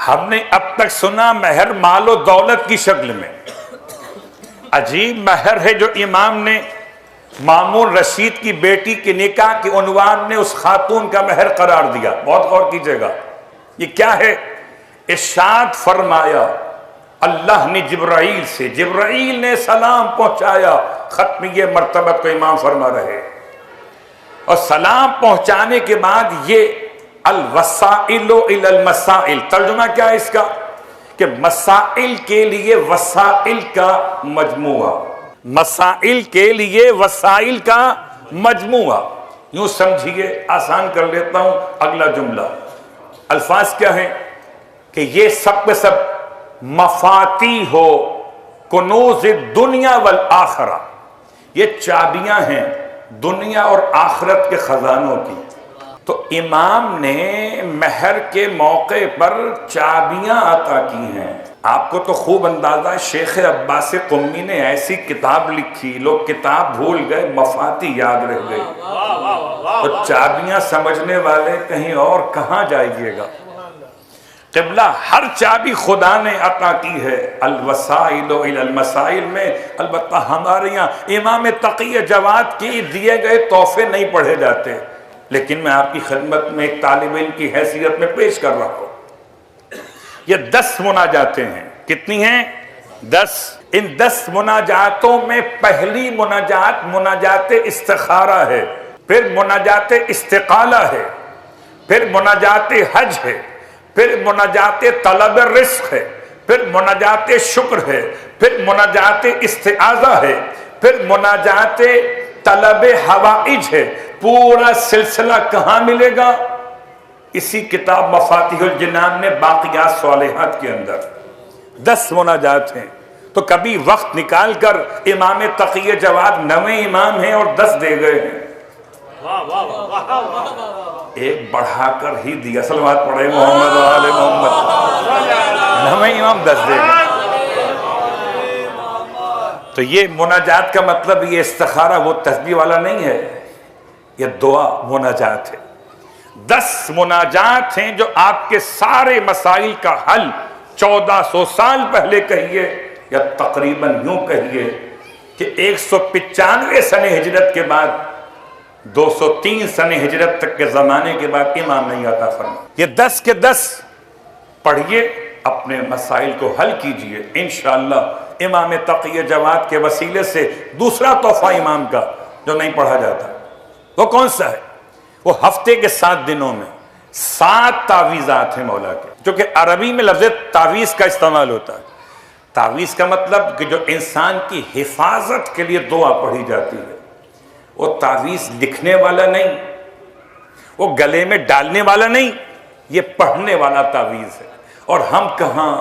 ہم نے اب تک سنا مہر مال و دولت کی شکل میں، عجیب مہر ہے جو امام نے مامون رشید کی بیٹی کے نکاح کے عنوان نے اس خاتون کا مہر قرار دیا۔ بہت غور کیجئے گا، یہ کیا ہے؟ ارشاد فرمایا اللہ نے جبرائیل سے، جبرائیل نے سلام پہنچایا، ختمیہ مرتبت کو امام فرما رہے، اور سلام پہنچانے کے بعد یہ الوسائل الی المسائل، ترجمہ کیا ہے اس کا؟ کہ مسائل کے لیے وسائل کا مجموعہ، مسائل کے لیے وسائل کا مجموعہ۔ یوں سمجھیے، آسان کر لیتا ہوں اگلا جملہ، الفاظ کیا ہیں کہ یہ سب کے سب مفاتیح ہو کنوز دنیا والآخرہ، یہ چابیاں ہیں دنیا اور آخرت کے خزانوں کی۔ تو امام نے مہر کے موقع پر چابیاں عطا کی ہیں۔ آپ کو تو خوب اندازہ ہے، شیخ عباس قمی نے ایسی کتاب لکھی، لوگ کتاب بھول گئے، مفاتیح یاد رہ گئی۔ تو چابیاں سمجھنے والے کہیں اور کہاں جائیے گا؟ قبلہ ہر چابی خدا نے عطا کی ہے، الوسائل الی المسائل میں۔ البتہ ہمارے یہاں امام تقی جواد کی دیے گئے تحفے نہیں پڑھے جاتے، لیکن میں آپ کی خدمت میں ایک طالب علم کی حیثیت میں پیش کر رہا ہوں۔ یہ 10 مناجاتیں ہیں، کتنی ہیں؟ 10۔ ان 10 مناجاتوں میں پہلی مناجات مناجات استخارہ ہے، پھر مناجات استقالہ ہے، پھر مناجات حج ہے، پھر مناجات طلب رزق ہے، پھر مناجات شکر ہے، پھر مناجات استعاذہ ہے، پھر مناجات طلب حوائج ہے۔ پورا سلسلہ کہاں ملے گا؟ اسی کتاب مفاتیح الجنان میں باقیات صالحات کے اندر 10 مناجات ہیں۔ تو کبھی وقت نکال کر امام تقی جواد 9ویں امام ہیں اور 10 دے گئے ہیں، ایک بڑھا کر ہی دیا، صلوات پڑھے محمد و آل محمد، 9ویں امام 10 دے گئے۔ تو یہ مناجات کا مطلب یہ استخارہ وہ تسبیح والا نہیں ہے، یہ دعا مناجات ہے۔ 10 مناجات ہیں جو آپ کے سارے مسائل کا حل 1400 سال پہلے کہیے، یا تقریباً یوں کہیے کہ 195 سنہ ہجرت کے بعد 203 سنہ ہجرت تک کے زمانے کے بعد امام نے عطا فرمایا۔ یہ 10 کے 10 پڑھیے، اپنے مسائل کو حل کیجئے، انشاءاللہ امام تقی جواد کے وسیلے سے دوسرا تحفہ امام کا جو نہیں پڑھا جاتا، وہ کون سا ہے؟ وہ ہفتے کے 7 دنوں میں 7 تعویذات ہیں مولا کے، جو کہ عربی میں لفظ تعویذ کا استعمال ہوتا ہے۔ تعویذ کا مطلب کہ جو انسان کی حفاظت کے لیے دعا پڑھی جاتی ہے، وہ تعویذ لکھنے والا نہیں، وہ گلے میں ڈالنے والا نہیں، یہ پڑھنے والا تعویذ ہے۔ اور ہم کہاں،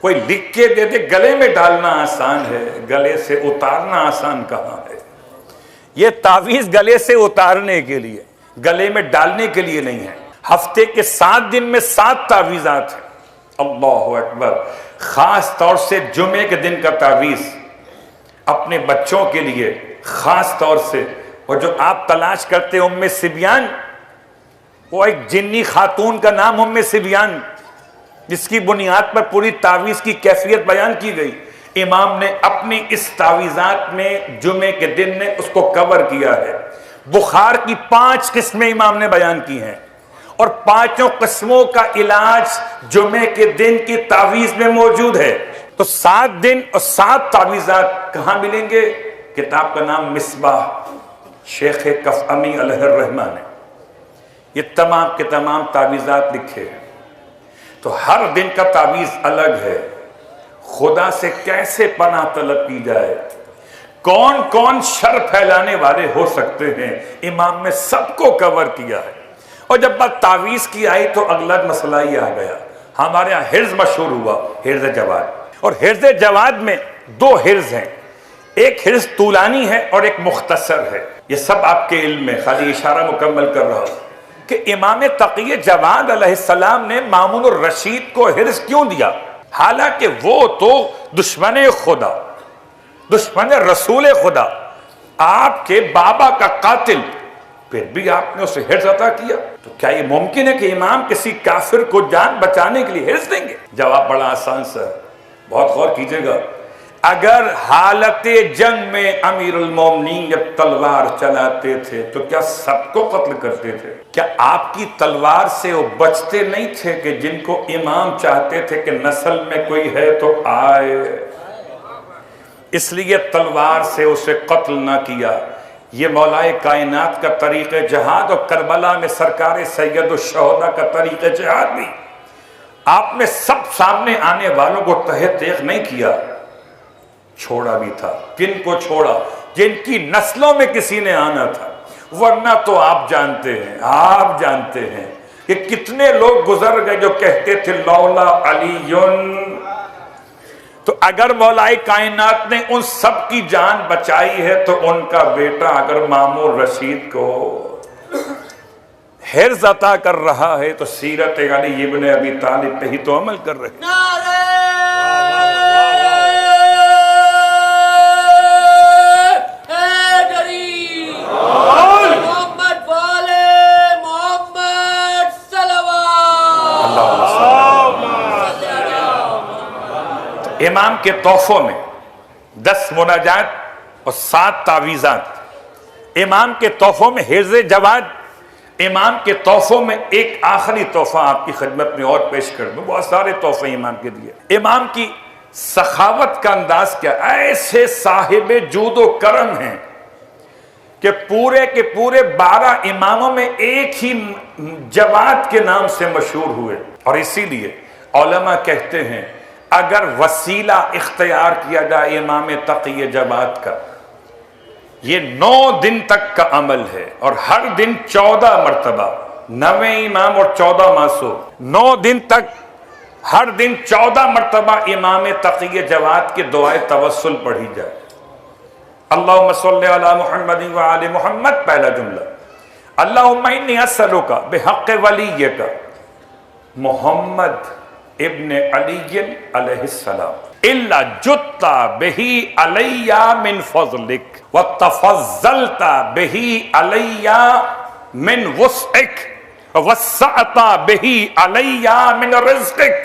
کوئی لکھ کے دے دے، گلے میں ڈالنا آسان ہے، گلے سے اتارنا آسان کہاں ہے؟ یہ تعویذ گلے سے اتارنے کے لیے، گلے میں ڈالنے کے لیے نہیں ہے۔ ہفتے کے 7 دن میں 7 تعویذات ہیں۔ اللہ اکبر۔ خاص طور سے جمعے کے دن کا تعویذ اپنے بچوں کے لیے، خاص طور سے وہ جو آپ تلاش کرتے ام سبیان، وہ ایک جنی خاتون کا نام ام سبیان، جس کی بنیاد پر پوری تعویذ کی کیفیت بیان کی گئی۔ امام نے اپنی اس تعویذات میں جمعے کے دن نے اس کو کور کیا ہے۔ بخار کی 5 قسمیں امام نے بیان کی ہیں، اور 5 قسموں کا علاج جمعے کے دن کی تعویذ میں موجود ہے۔ تو 7 دن اور 7 تعویذات کہاں ملیں گے؟ کتاب کا نام مصباح، شیخ کفعمی علیہ الرحمہ نے یہ تمام کے تمام تعویذات لکھے ہیں۔ تو ہر دن کا تعویذ الگ ہے۔ خدا سے کیسے پناہ طلب کی جائے، کون کون شر پھیلانے والے ہو سکتے ہیں، امام نے سب کو کور کیا ہے۔ اور جب بات تعویذ کی آئی تو اگلا مسئلہ ہی آ گیا۔ ہمارے یہاں حرز مشہور ہوا، حرز جواد، اور حرز جواد میں 2 حرز ہیں، ایک حرز طولانی ہے اور ایک مختصر ہے۔ یہ سب آپ کے علم میں، خالی اشارہ مکمل کر رہا ہوں کہ امام تقی جواد علیہ السلام نے مامون الرشید کو حرز کیوں دیا، حالانکہ وہ تو دشمن خدا، دشمن رسول خدا، آپ کے بابا کا قاتل پھر بھی آپ نے اسے حرص عطا کیا، تو کیا یہ ممکن ہے کہ امام کسی کافر کو جان بچانے کے لیے حرص دیں گے؟ جواب بڑا آسان سا ہے، بہت غور کیجئے گا۔ اگر حالت جنگ میں امیر المومنین جب تلوار چلاتے تھے تو کیا سب کو قتل کرتے تھے؟ کیا آپ کی تلوار سے وہ بچتے نہیں تھے کہ جن کو امام چاہتے تھے کہ نسل میں کوئی ہے تو آئے؟ اس لیے تلوار سے اسے قتل نہ کیا۔ یہ مولائے کائنات کا طریق جہاد اور کربلا میں سرکار سید الشہداء کا طریق جہاد بھی۔ آپ نے سب سامنے آنے والوں کو تحت تیغ نہیں کیا، چھوڑا بھی تھا۔ کن کو چھوڑا؟ جن کی نسلوں میں کسی نے آنا تھا، ورنہ تو آپ جانتے ہیں کہ کتنے لوگ گزر گئے جو کہتے تھے لولا علی۔ تو اگر مولا کائنات نے ان سب کی جان بچائی ہے تو ان کا بیٹا اگر مامون رشید کو حرص عطا کر رہا ہے تو سیرت علی ابن ابی طالب پہ ہی تو عمل کر رہے ہیں۔ امام کے تحفوں میں 10 مناجات اور 7 تعویذات، امام کے تحفوں میں حرز جواد، امام کے تحفوں میں ایک آخری تحفہ آپ کی خدمت میں اور پیش کر دوں، بہت سارے تحفے امام کے دیے۔ امام کی سخاوت کا انداز کیا، ایسے صاحب جود و کرم ہیں کہ پورے کے پورے 12 اماموں میں ایک ہی جواد کے نام سے مشہور ہوئے، اور اسی لیے علماء کہتے ہیں اگر وسیلہ اختیار کیا جائے امام تقی جواد کا، یہ 9 دن تک کا عمل ہے، اور ہر دن 14 مرتبہ، 9 امام اور 14 معصوم، 9 دن تک ہر دن 14 مرتبہ امام تقی جواد کے دعائے توسل پڑھی جائے۔ اللہم صلی علی محمد وآل محمد، پہلا جملہ۔ اللہم انی اسألک بحق ولیک محمد ابن علی علیہ السلام الا جدت بہی علی من فضلک وتفضلت بہی علی من وسعک ووسعت بہی علی من رزقک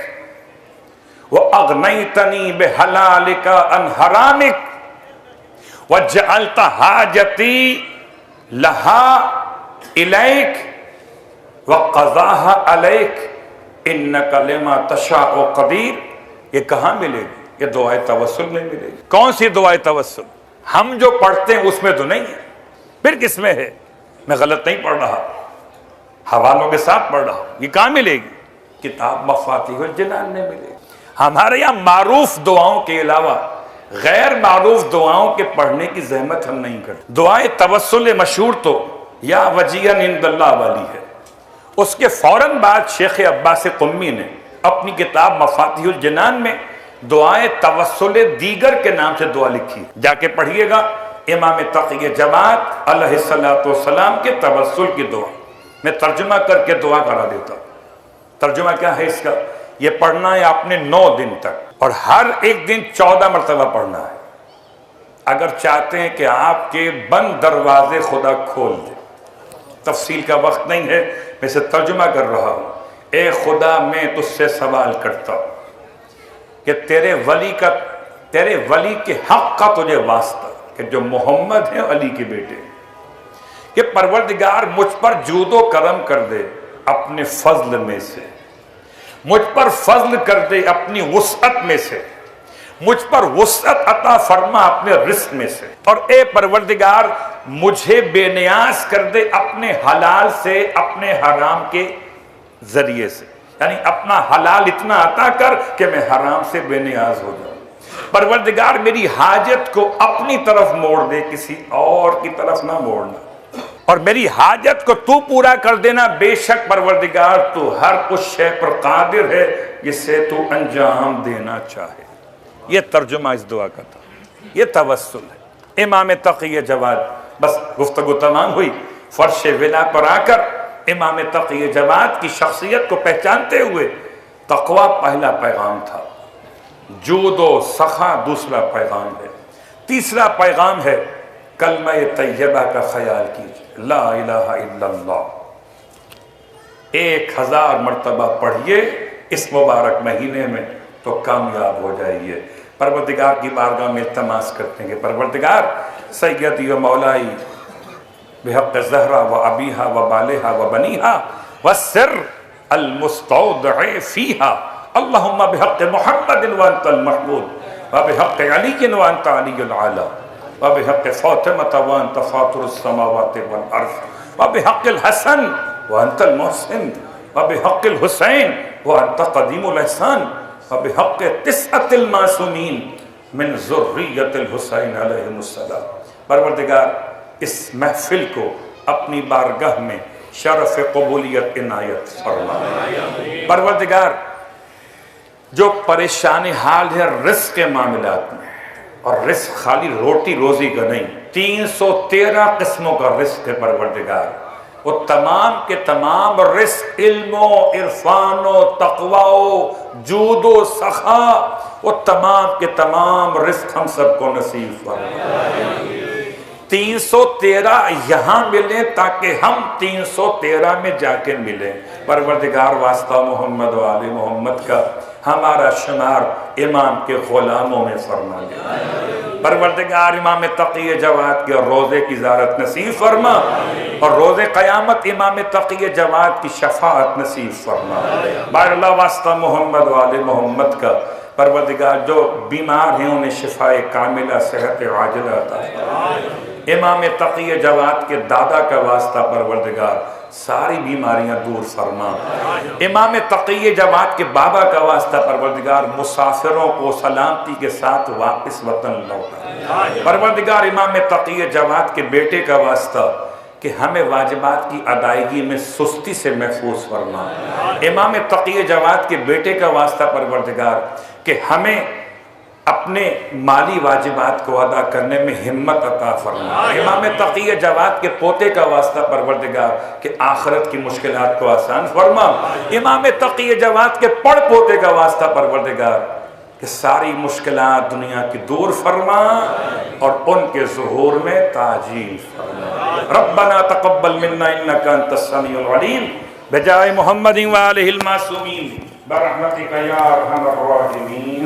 واغنیتنی بحلالک عن حرامک وجعلت حاجتی لہا الیک وقضاها علیک انک لما تشاء قدیر۔ یہ کہاں ملے گی؟ یہ دعائے توسل میں ملے گی۔ کون سی دعائے توسل؟ ہم جو پڑھتے ہیں اس میں تو نہیں ہے، پھر کس میں ہے؟ میں غلط نہیں پڑھ رہا، حوالوں کے ساتھ پڑھ رہا ہوں۔ یہ کہاں ملے گی؟ کتاب مفاتیح الجنان میں ملے گی۔ ہمارے یہاں معروف دعاؤں کے علاوہ غیر معروف دعاؤں کے پڑھنے کی زحمت ہم نہیں کرتے۔ دعائے توسل مشہور تو یا وجیہا عند اللہ والی ہے، اس کے فوراً بعد شیخ عباس قمی نے اپنی کتاب مفاتیح الجنان میں دعائے توسل دیگر کے نام سے دعا لکھی، جا کے پڑھیے گا۔ امام تقی جماعت علیہ السلام کے توسل کی دعا، میں ترجمہ کر کے دعا کرا دیتا ہوں۔ ترجمہ کیا ہے اس کا؟ یہ پڑھنا ہے آپ نے 9 دن تک، اور ہر ایک دن 14 مرتبہ پڑھنا ہے۔ اگر چاہتے ہیں کہ آپ کے بند دروازے خدا کھول دے، تفصیل کا وقت نہیں ہے، میں اسے ترجمہ کر رہا ہوں۔ اے خدا میں تجھ سے سوال کرتا ہوں کہ تیرے ولی کے حق کا تجھے واسطہ کہ جو محمد ہیں علی کے بیٹے، کہ پروردگار مجھ پر جود و کرم کر دے اپنے فضل میں سے، مجھ پر فضل کر دے اپنی وسعت میں سے، مجھ پر وسعت عطا فرما اپنے رزق میں سے، اور اے پروردگار مجھے بے نیاز کر دے اپنے حلال سے اپنے حرام کے ذریعے سے، یعنی اپنا حلال اتنا عطا کر کہ میں حرام سے بے نیاز ہو جاؤں۔ پروردگار میری حاجت کو اپنی طرف موڑ دے، کسی اور کی طرف نہ موڑنا، اور میری حاجت کو تو پورا کر دینا۔ بے شک پروردگار تو ہر اس شے پر قادر ہے جسے تو انجام دینا چاہے۔ یہ ترجمہ اس دعا کا تھا، یہ توسل ہے۔ امام تقی جواد، بس گفتگو تمام ہوئی۔ فرش ولا پر آ کر امام تقی جواد کی شخصیت کو پہچانتے ہوئے، تقوی پہلا پیغام تھا، جود و سخا دوسرا پیغام ہے، تیسرا پیغام ہے کلمہ طیبہ کا خیال کیجیے، لا الہ الا اللہ 1000 مرتبہ پڑھیے اس مبارک مہینے میں تو کامیاب ہو جائیے۔ پروردگار کی بارگاہ میں التماس کرتے ہیں کہ پروردگار سیدی و مولائی بحق زہرہ و ابیہا و بالہا و بنیہا والسر المستودع فیہا اللہم بحق محمد وانت المحمود وبحق علی وانت علی العالی وبحق فاطمہ وانت فاطر السماوات والارض وبحق الحسن وانت المحسن وبحق الحسین وانت قدیم الاحسان وبحق 9 المعصومین من ذریت الحسین علیہ السلام۔ پروردگار اس محفل کو اپنی بارگاہ میں شرف قبولیت عنایت فرما۔ پروردگار جو پریشان حال ہے رزق کے معاملات میں، اور رزق خالی روٹی روزی کا نہیں، 313 قسموں کا رزق ہے پروردگار، وہ تمام کے تمام رزق علم و عرفان و تقوی و جود و سخا، وہ تمام کے تمام رزق ہم سب کو نصیب فرما۔ 313 یہاں ملیں تاکہ ہم 313 میں جا کے ملیں۔ پروردگار واسطہ محمد و آل محمد کا ہمارا شمار امام کے غلاموں میں فرما دے۔ پروردگار امام تقی جواد کے روزے کی زیارت نصیب فرما، اور روز قیامت امام تقی جواد کی شفاعت نصیب فرما۔ بار اللہ واسطہ محمد و آل محمد کا پروردگار جو بیمار ہیں انہیں شفاء کاملہ صحت عاجلہ عطا فرما۔ امام تقی جواد کے دادا کا واسطہ پروردگار ساری بیماریاں دور فرما۔ امام تقی جواد کے بابا کا واسطہ پروردگار مسافروں کو سلامتی کے ساتھ واپس وطن لوٹا۔ پروردگار امام تقی جواد کے بیٹے کا واسطہ کہ ہمیں واجبات کی ادائیگی میں سستی سے محفوظ فرما۔ امام تقی جواد کے بیٹے کا واسطہ پروردگار کہ ہمیں اپنے مالی واجبات کو ادا کرنے میں ہمت عطا فرما۔ امام تقی جواد کے پوتے کا واسطہ پروردگار کہ آخرت کی مشکلات کو آسان فرما۔ امام تقی جواد کے پڑ پوتے کا واسطہ پروردگار کہ ساری مشکلات دنیا کی دور فرما اور ان کے ظہور میں تاجیل فرما۔ ربنا تقبل منا انک انت السمیع العلیم بجائے محمد و آلہ المعصومین برحمتک یا ارحم الراحمین۔